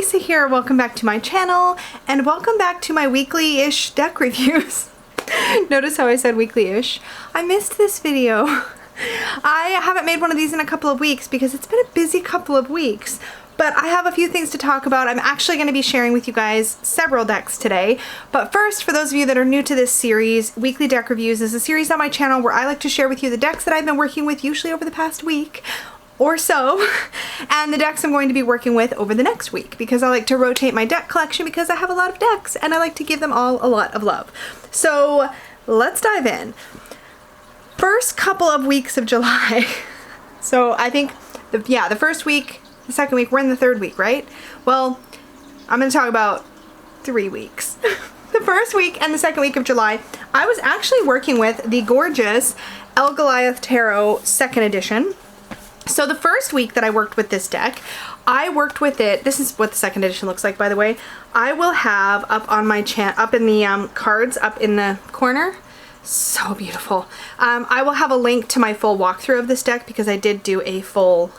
Lisa here. Welcome back to my channel and welcome back to my weekly-ish deck reviews. Notice how I said weekly-ish? I missed this video. I haven't made one of these in a couple of weeks because it's been a busy couple of weeks, but I have a few things to talk about. I'm actually going to be sharing with you guys several decks today. But first, for those of you that are new to this series, Weekly Deck Reviews is a series on my channel where I like to share with you the decks that I've been working with, usually over the past week or so, and the decks I'm going to be working with over the next week, because I like to rotate my deck collection because I have a lot of decks and I like to give them all a lot of love. So let's dive in. First couple of weeks of July. So I think, the first week, the second week, we're in the third week, right? Well, I'm going to talk about 3 weeks. The first week and the second week of July, I was actually working with the gorgeous Goliath Tarot 2nd edition. So the first week that I worked with this deck, I worked with it, this is what the 2nd edition looks like, by the way. I will have up on my up in the cards up in the corner. So beautiful. I will have a link to my full walkthrough of this deck because I did do a full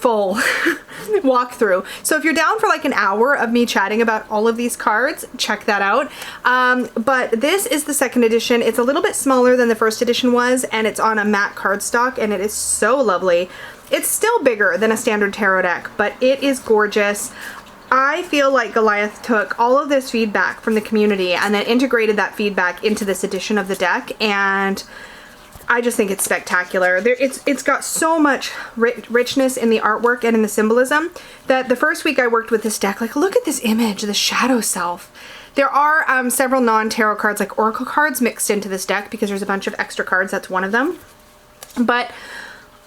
walkthrough. So if you're down for like an hour of me chatting about all of these cards, check that out. But this is the 2nd edition. It's a little bit smaller than the 1st edition was, and it's on a matte cardstock, and it is so lovely. It's still bigger than a standard tarot deck, but it is gorgeous. I feel like Goliath took all of this feedback from the community and then integrated that feedback into this edition of the deck, and I just think it's spectacular. It's got so much richness in the artwork and in the symbolism that the first week I worked with this deck, like, look at this image, the shadow self. There are several non-tarot cards, like oracle cards, mixed into this deck because there's a bunch of extra cards. That's one of them. But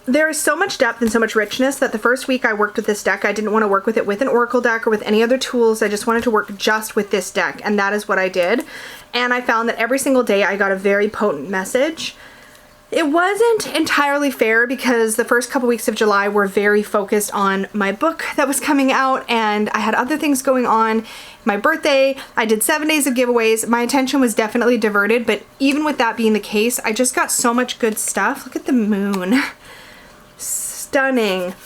there is so much depth and so much richness that the first week I worked with this deck, I didn't want to work with it with an oracle deck or with any other tools. I just wanted to work just with this deck, and that is what I did. And I found that every single day I got a very potent message. It wasn't entirely fair because the first couple weeks of July were very focused on my book that was coming out, and I had other things going on. My birthday, I did 7 days of giveaways. My attention was definitely diverted, but even with that being the case, I just got so much good stuff. Look at the moon. Stunning.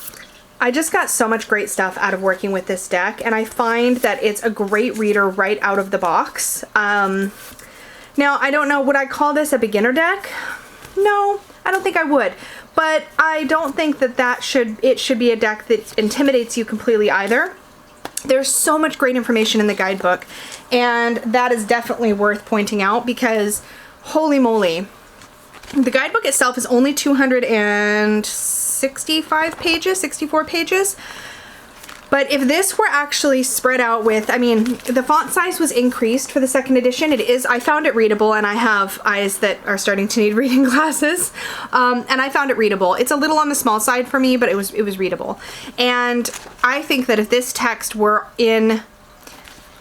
I just got so much great stuff out of working with this deck, and I find that it's a great reader right out of the box. Now, I don't know, would I call this a beginner deck? No, I don't think I would, but I don't think that it should be a deck that intimidates you completely either. There's so much great information in the guidebook, and that is definitely worth pointing out because holy moly, the guidebook itself is only 265 pages, 64 pages. But if this were actually spread out with, I mean, the font size was increased for the 2nd edition. I found it readable, and I have eyes that are starting to need reading glasses. And I found it readable. It's a little on the small side for me, but it was readable. And I think that if this text were in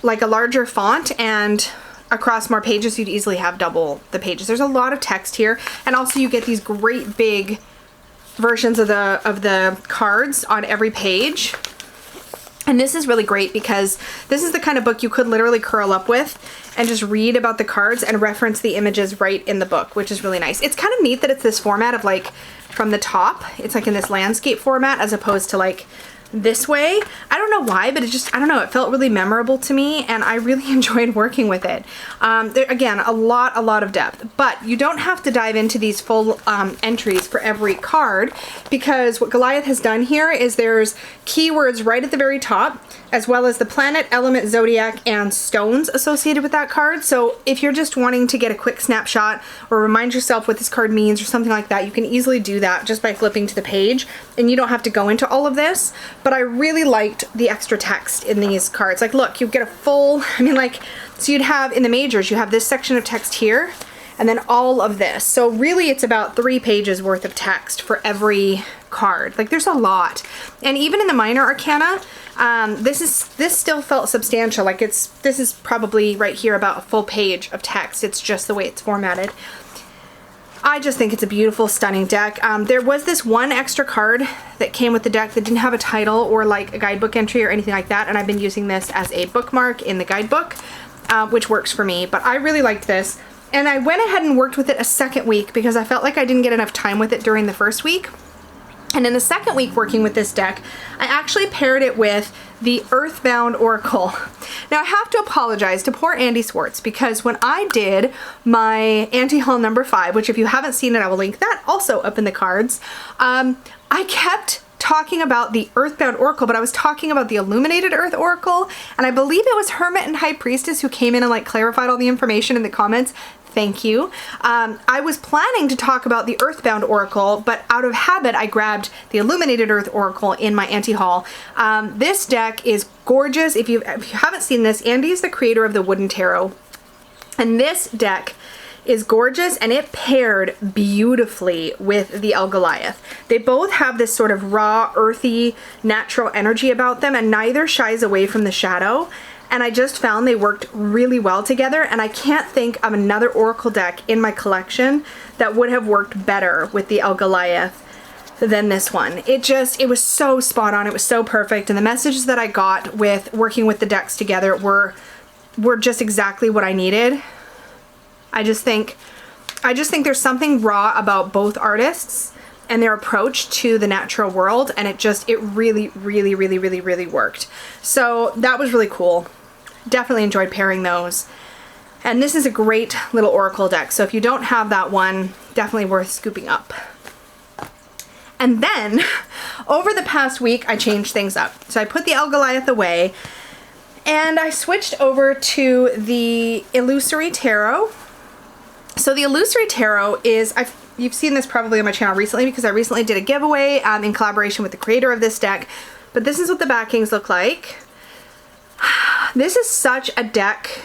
like a larger font and across more pages, you'd easily have double the pages. There's a lot of text here, and also you get these great big versions of the cards on every page. And this is really great because this is the kind of book you could literally curl up with and just read about the cards and reference the images right in the book, which is really nice. It's kind of neat that it's this format of like from the top. It's like in this landscape format as opposed to like this way. I don't know why, but it just, I don't know, it felt really memorable to me, and I really enjoyed working with it. Again, a lot of depth, but you don't have to dive into these full entries for every card, because what Goliath has done here is there's keywords right at the very top, as well as the planet, element, zodiac, and stones associated with that card. So if you're just wanting to get a quick snapshot or remind yourself what this card means or something like that, you can easily do that just by flipping to the page, and you don't have to go into all of this. But I really liked the extra text in these cards. Like, look, you get a full, I mean, like, so you'd have in the majors, you have this section of text here, and then all of this. So really it's about 3 pages worth of text for every card. Like, there's a lot. And even in the minor arcana, this still felt substantial. Like, this is probably right here about a full page of text. It's just the way it's formatted. I just think it's a beautiful, stunning deck. There was this one extra card that came with the deck that didn't have a title or like a guidebook entry or anything like that, and I've been using this as a bookmark in the guidebook, which works for me. But I really liked this, and I went ahead and worked with it a second week because I felt like I didn't get enough time with it during the first week. And in the second week working with this deck, I actually paired it with the Earthbound Oracle. Now I have to apologize to poor Andy Swartz, because when I did my anti-haul number 5, which if you haven't seen it, I will link that also up in the cards, I kept talking about the Earthbound Oracle, but I was talking about the Illuminated Earth Oracle, and I believe it was Hermit and High Priestess who came in and like clarified all the information in the comments. Thank you. I was planning to talk about the Earthbound Oracle, but out of habit, I grabbed the Illuminated Earth Oracle in my anti-haul. This deck is gorgeous. If you haven't seen this, Andy is the creator of the Wooden Tarot, and this deck is gorgeous, and it paired beautifully with the Goliath. They both have this sort of raw, earthy, natural energy about them, and neither shies away from the shadow. And I just found they worked really well together, and I can't think of another Oracle deck in my collection that would have worked better with the Goliath than this one. It was so spot on, it was so perfect, and the messages that I got with working with the decks together were just exactly what I needed. I just think there's something raw about both artists and their approach to the natural world, and it really, really, really, really, really worked. So that was really cool. Definitely enjoyed pairing those. And this is a great little Oracle deck, so if you don't have that one, definitely worth scooping up. And then, over the past week, I changed things up. So I put the Goliath away, and I switched over to the Illusori Tarot. So the Illusori Tarot is, you've seen this probably on my channel recently, because I recently did a giveaway in collaboration with the creator of this deck, but this is what the backings look like. This is such a deck,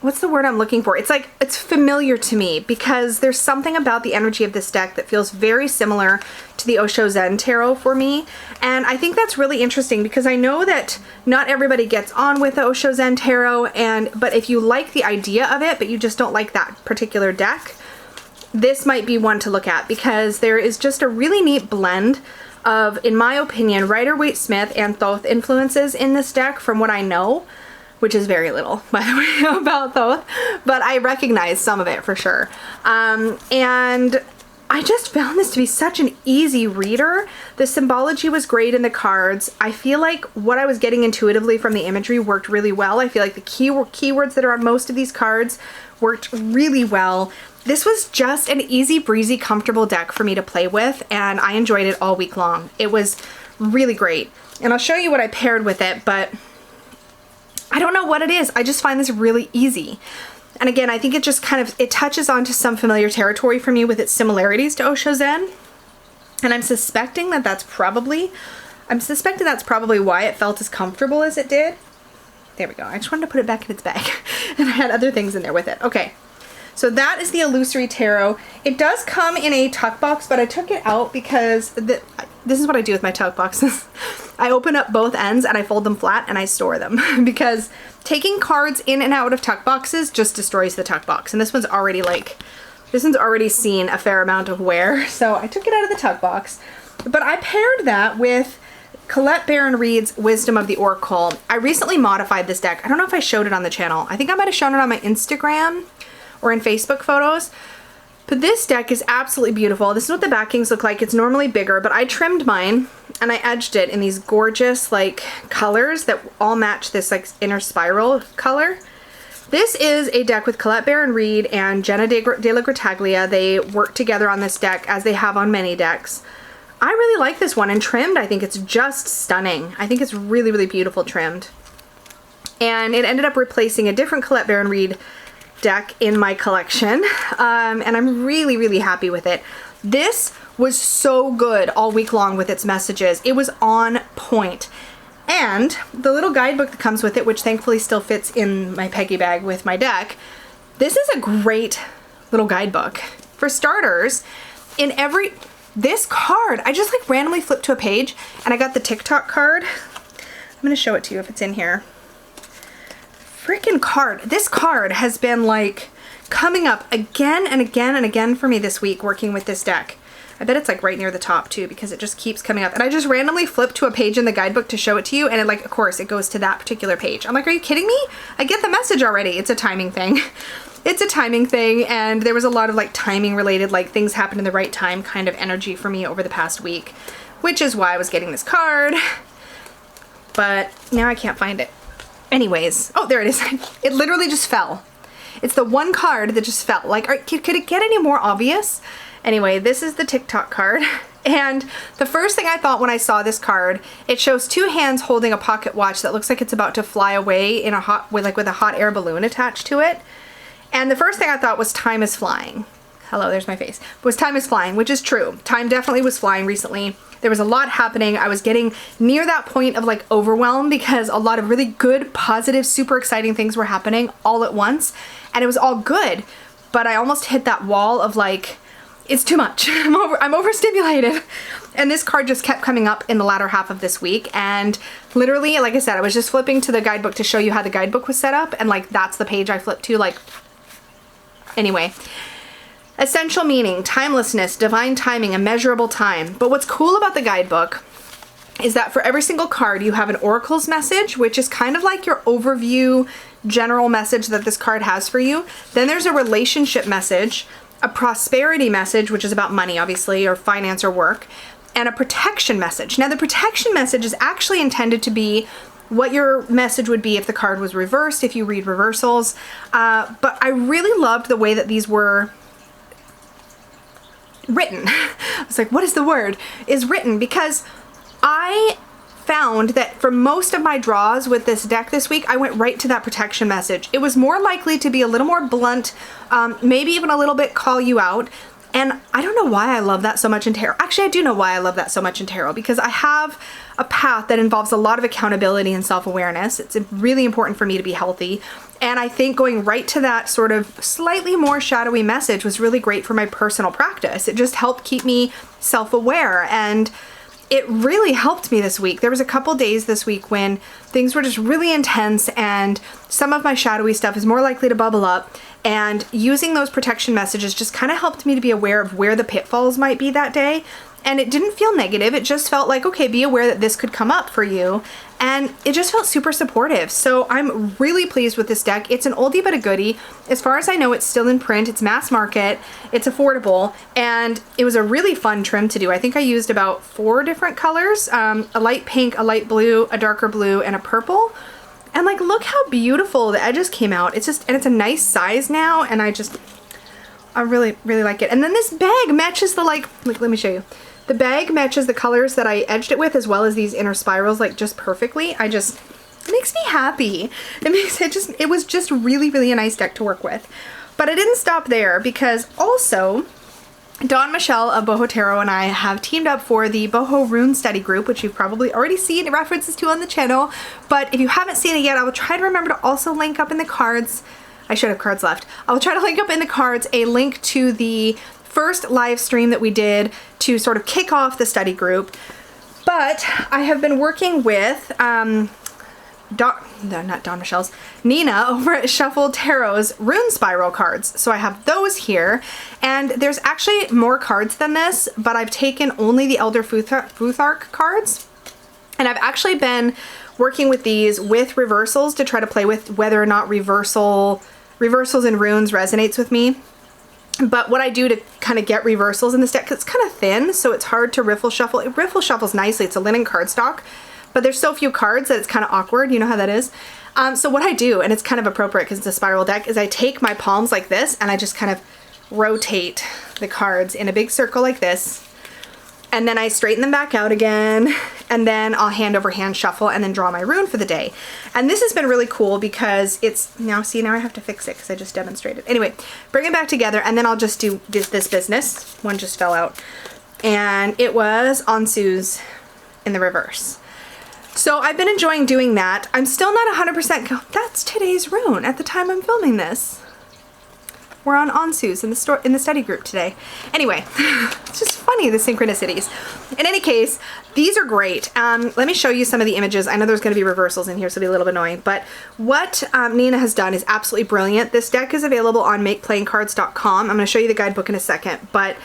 what's the word I'm looking for? It's familiar to me, because there's something about the energy of this deck that feels very similar to the Osho Zen Tarot for me. And I think that's really interesting, because I know that not everybody gets on with the Osho Zen Tarot, but if you like the idea of it, but you just don't like that particular deck, this might be one to look at, because there is just a really neat blend of, in my opinion, Rider-Waite-Smith and Thoth influences in this deck, from what I know, which is very little, by the way, about Thoth, but I recognize some of it for sure. And I just found this to be such an easy reader. The symbology was great in the cards. I feel like what I was getting intuitively from the imagery worked really well. I feel like the keywords that are on most of these cards worked really well. This was just an easy breezy, comfortable deck for me to play with, and I enjoyed it all week long. It was really great. And I'll show you what I paired with it, but I don't know what it is. I just find this really easy. And again, I think it just it touches onto some familiar territory for me with its similarities to Osho Zen. And I'm suspecting that's probably why it felt as comfortable as it did. There we go. I just wanted to put it back in its bag. And I had other things in there with it. Okay. So that is the Illusori Tarot. It does come in a tuck box, but I took it out because this is what I do with my tuck boxes. I open up both ends and I fold them flat and I store them, because taking cards in and out of tuck boxes just destroys the tuck box. And this one's already seen a fair amount of wear. So I took it out of the tuck box, but I paired that with Colette Baron Reid's Wisdom of the Oracle. I recently modified this deck. I don't know if I showed it on the channel. I think I might have shown it on my Instagram or in Facebook photos, but this deck is absolutely beautiful. This is what the backings look like. It's normally bigger, but I trimmed mine and I edged it in these gorgeous colors that all match this inner spiral color. This is a deck with Colette Baron Reid and Jenna de la Grataglia. They work together on this deck, as they have on many decks. I really like this one, and trimmed, I think it's just stunning. I think it's really, really beautiful trimmed. And it ended up replacing a different Colette Baron Reid deck in my collection, and I'm really, really happy with it. This was so good all week long with its messages. It was on point. And the little guidebook that comes with it, which thankfully still fits in my Peggy bag with my deck, this is a great little guidebook. For starters, this card, I just randomly flipped to a page and I got the TikTok card. I'm gonna show it to you if it's in here. Freaking card. This card has been coming up again and again and again for me this week working with this deck. I bet it's right near the top too, because it just keeps coming up. And I just randomly flipped to a page in the guidebook to show it to you, and of course it goes to that particular page. I'm like, are you kidding me? I get the message already. It's a timing thing. It's a timing thing, and there was a lot of timing related, things happen in the right time kind of energy for me over the past week, which is why I was getting this card. but now I can't find it. Anyways, oh, there it is. It literally just fell. It's the one card that just fell. Like, could it get any more obvious? Anyway, this is the TikTok card. And the first thing I thought when I saw this card, it shows two hands holding a pocket watch that looks like it's about to fly away in a with a hot air balloon attached to it. And the first thing I thought was time is flying. Hello, there's my face. Was time is flying, which is true. Time definitely was flying recently. There was a lot happening. I was getting near that point of like overwhelm because a lot of really good, positive, super exciting things were happening all at once. And it was all good. But I almost hit that wall of like, it's too much. I'm overstimulated. And this card just kept coming up in the latter half of this week. And literally, like I said, I was just flipping to the guidebook to show you how the guidebook was set up. And like, that's the page I flipped to. Like, anyway. Essential meaning, timelessness, divine timing, immeasurable time. But what's cool about the guidebook is that for every single card, you have an oracle's message, which is kind of like your overview general message that this card has for you. Then there's a relationship message, a prosperity message, which is about money, obviously, or finance or work, and a protection message. Now, the protection message is actually intended to be what your message would be if the card was reversed, if you read reversals. But I really loved the way that these were written. I was like, what is the word? Is written, because I found that for most of my draws with this deck this week, I went right to that protection message. It was more likely to be a little more blunt, maybe even a little bit call you out. And I don't know why I love that so much in tarot. Actually, I do know why I love that so much in tarot, because I have a path that involves a lot of accountability and self-awareness. It's really important for me to be healthy. And I think going right to that sort of slightly more shadowy message was really great for my personal practice. It just helped keep me self-aware, and it really helped me this week. There was a couple days this week when things were just really intense and some of my shadowy stuff is more likely to bubble up, and using those protection messages just kind of helped me to be aware of where the pitfalls might be that day. And it didn't feel negative. It just felt like, okay, be aware that this could come up for you. And it just felt super supportive. So I'm really pleased with this deck. It's an oldie but a goodie. As far as I know, it's still in print. It's mass market. It's affordable. And it was a really fun trim to do. I think I used about 4 different colors. A light pink, a light blue, a darker blue, and a purple. And like, look how beautiful the edges came out. It's just, and it's a nice size now. And I really, really like it. And then this bag matches the like let me show you. The bag matches the colors that I edged it with, as well as these inner spirals, like just perfectly. It makes me happy. It was just really, really a nice deck to work with. But I didn't stop there, because also Dawn Michelle of Boho Tarot and I have teamed up for the Boho Rune Study Group, which you've probably already seen references to on the channel. But if you haven't seen it yet, I will try to remember to also link up in the cards. I should have cards left. I will try to link up in the cards a link to the first live stream that we did to sort of kick off the study group. But I have been working with not Dawn Michelle's, Nina over at Shuffle Tarot's Rune Spiral cards. So I have those here, and there's actually more cards than this, but I've taken only the Elder Futhark cards, and I've actually been working with these with reversals to try to play with whether or not reversals and runes resonates with me. But what I do to kind of get reversals in this deck, 'cause it's kind of thin, so it's hard to riffle shuffle. It riffle shuffles nicely. It's a linen cardstock, but there's so few cards that it's kind of awkward. You know how that is? So what I do, and it's kind of appropriate because it's a spiral deck, is I take my palms like this and I just kind of rotate the cards in a big circle like this. And then I straighten them back out again, and then I'll hand over hand shuffle and then draw my rune for the day. And this has been really cool because it's, now I have to fix it because I just demonstrated. Anyway, bring it back together, and then I'll just do this business. One just fell out. And it was Ansu's in the reverse. So I've been enjoying doing that. I'm still not 100% that's today's rune at the time I'm filming this. We're on Ansu's in the study group today. Anyway, it's just funny, the synchronicities. In any case, these are great. Let me show you some of the images. I know there's going to be reversals in here, so it'll be a little bit annoying. But what Nina has done is absolutely brilliant. This deck is available on MakePlayingCards.com. I'm going to show you the guidebook in a second. But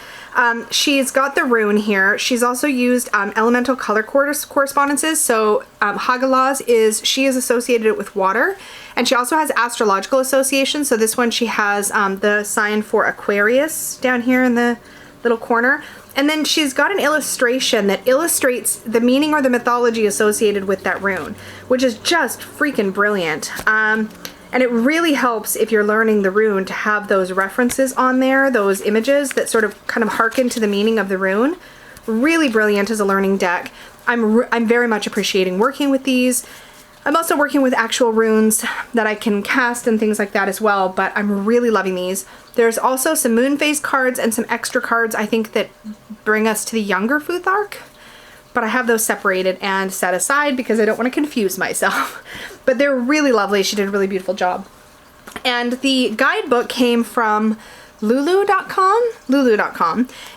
she's got the rune here. She's also used elemental color correspondences. So Hagalaz she is associated with water. And she also has astrological associations. So this one, she has the sign for Aquarius down here in the little corner. And then she's got an illustration that illustrates the meaning or the mythology associated with that rune, which is just freaking brilliant. And it really helps if you're learning the rune to have those references on there, those images that sort of kind of harken to the meaning of the rune. Really brilliant as a learning deck. I'm very much appreciating working with these. I'm also working with actual runes that I can cast and things like that as well, but I'm really loving these. There's also some moon phase cards and some extra cards I think that bring us to the younger Futhark, but I have those separated and set aside because I don't want to confuse myself. But they're really lovely. She did a really beautiful job. And the guidebook came from lulu.com,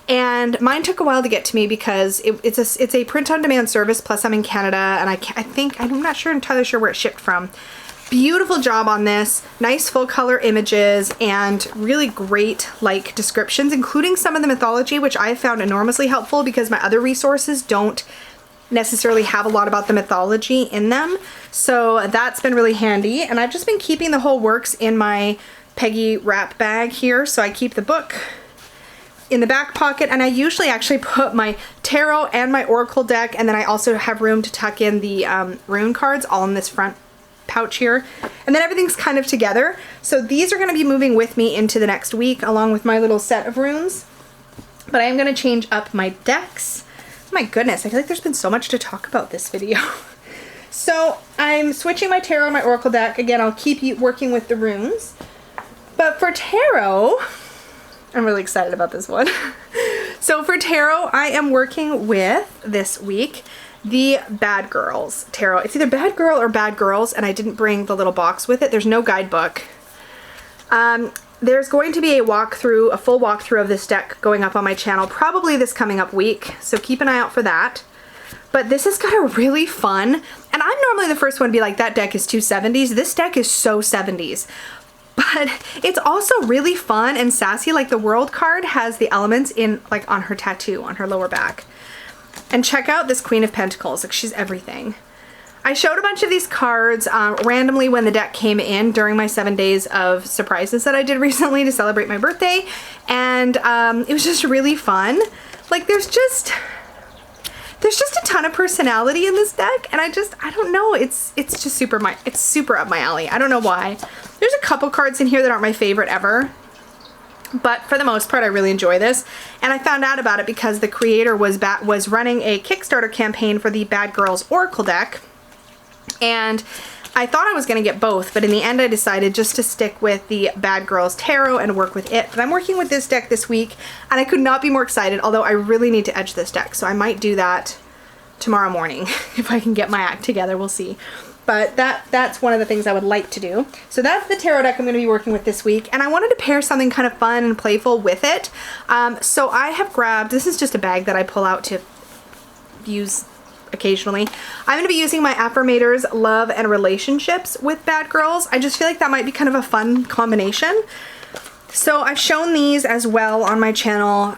and mine took a while to get to me because it's a print-on-demand service, plus I'm in Canada, and I'm not sure entirely sure where it shipped from. Beautiful job on this, nice full color images, and really great like descriptions, including some of the mythology, which I found enormously helpful because my other resources don't necessarily have a lot about the mythology in them. So that's been really handy, and I've just been keeping the whole works in my Peggy wrap bag here, so I keep the book in the back pocket, and I usually actually put my tarot and my oracle deck, and then I also have room to tuck in the rune cards all in this front pouch here, and then everything's kind of together. So these are going to be moving with me into the next week along with my little set of runes, but I am going to change up my decks. My goodness, I feel like there's been so much to talk about this video. So I'm switching my tarot and my oracle deck. Again, I'll keep working with the runes. But for tarot, I'm really excited about this one. So for tarot, I am working with, this week, the Bad Girls Tarot. It's either Bad Girl or Bad Girls, and I didn't bring the little box with it. There's no guidebook. There's going to be a full walkthrough of this deck going up on my channel, probably this coming up week, so keep an eye out for that. But this has got a really fun, and I'm normally the first one to be like, that deck is too 70s. This deck is so 70s. But it's also really fun and sassy. Like the World card has the elements in, like, on her tattoo on her lower back. And check out this Queen of Pentacles. Like, she's everything. I showed a bunch of these cards randomly when the deck came in during my 7 days of surprises that I did recently to celebrate my birthday. And it was just really fun. Like, there's just a ton of personality in this deck, and I don't know, it's just super up my alley. I don't know why. There's a couple cards in here that aren't my favorite ever, but for the most part I really enjoy this, and I found out about it because the creator was running a Kickstarter campaign for the Bad Girls Oracle deck, and I thought I was going to get both, but in the end I decided just to stick with the Bad Girls Tarot and work with it. But I'm working with this deck this week, and I could not be more excited, although I really need to edge this deck, so I might do that tomorrow morning if I can get my act together. We'll see. But that's one of the things I would like to do. So that's the tarot deck I'm going to be working with this week, and I wanted to pair something kind of fun and playful with it. So I have grabbed, this is just a bag that I pull out to use occasionally. I'm going to be using my Affirmators Love and Relationships with Bad Girls. I just feel like that might be kind of a fun combination. So I've shown these as well on my channel.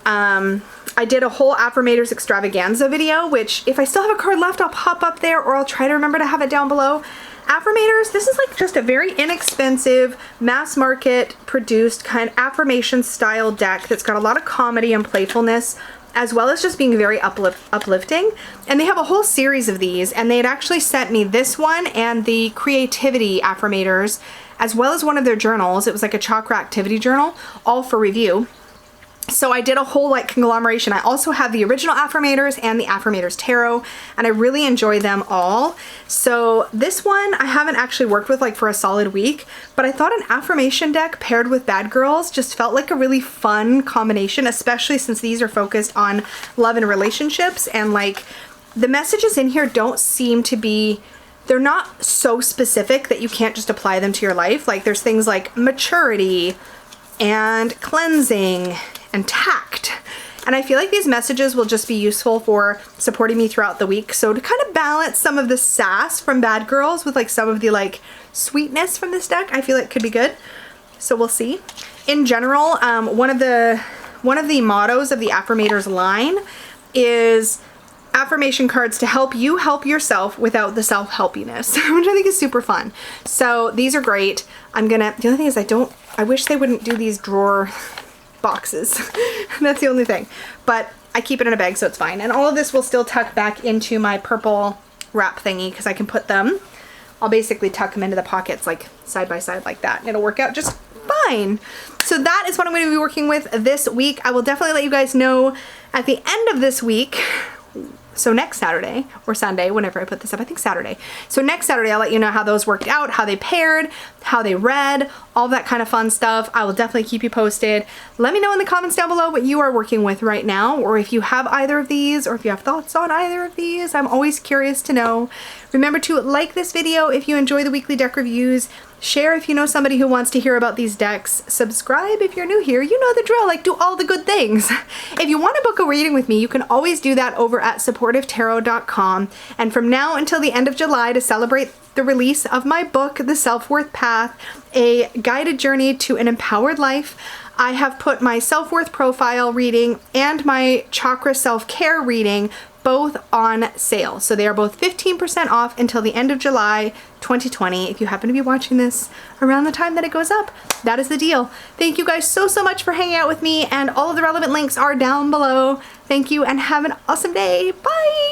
I did a whole Affirmators extravaganza video, which if I still have a card left, I'll pop up there, or I'll try to remember to have it down below. Affirmators, this is like just a very inexpensive, mass market produced kind of affirmation style deck that's got a lot of comedy and playfulness, as well as just being very uplifting. And they have a whole series of these, and they had actually sent me this one and the Creativity Affirmators, as well as one of their journals. It was like a chakra activity journal, all for review. So I did a whole like conglomeration. I also have the original Affirmators and the Affirmators Tarot, and I really enjoy them all. So this one I haven't actually worked with like for a solid week, but I thought an affirmation deck paired with Bad Girls just felt like a really fun combination, especially since these are focused on love and relationships, and like the messages in here don't seem to be, they're not so specific that you can't just apply them to your life. Like there's things like maturity and cleansing and tact. And I feel like these messages will just be useful for supporting me throughout the week. So to kind of balance some of the sass from Bad Girls with like some of the like sweetness from this deck, I feel like could be good. So we'll see. In general, one of the mottos of the Affirmators line is affirmation cards to help you help yourself without the self-helpiness, which I think is super fun. So these are great. The only thing is I wish they wouldn't do these drawer boxes. That's the only thing. But I keep it in a bag, so it's fine. And all of this will still tuck back into my purple wrap thingy because I can put them, I'll basically tuck them into the pockets like side by side like that, and it'll work out just fine. So that is what I'm going to be working with this week. I will definitely let you guys know at the end of this week. So next Saturday or Sunday, whenever I put this up, I think Saturday. So next Saturday, I'll let you know how those worked out, how they paired, how they read, all that kind of fun stuff. I will definitely keep you posted. Let me know in the comments down below what you are working with right now, or if you have either of these, or if you have thoughts on either of these. I'm always curious to know. Remember to like this video if you enjoy the weekly deck reviews. Share if you know somebody who wants to hear about these decks. Subscribe if you're new here. You know the drill, like do all the good things. If you want to book a reading with me, you can always do that over at supportivetarot.com. And from now until the end of July, to celebrate the release of my book, The Self-Worth Path, a guided journey to an empowered life, I have put my self-worth profile reading and my chakra self-care reading both on sale. So they are both 15% off until the end of July 2020. If you happen to be watching this around the time that it goes up, that is the deal. Thank you guys so much for hanging out with me, and all of the relevant links are down below. Thank you and have an awesome day. Bye!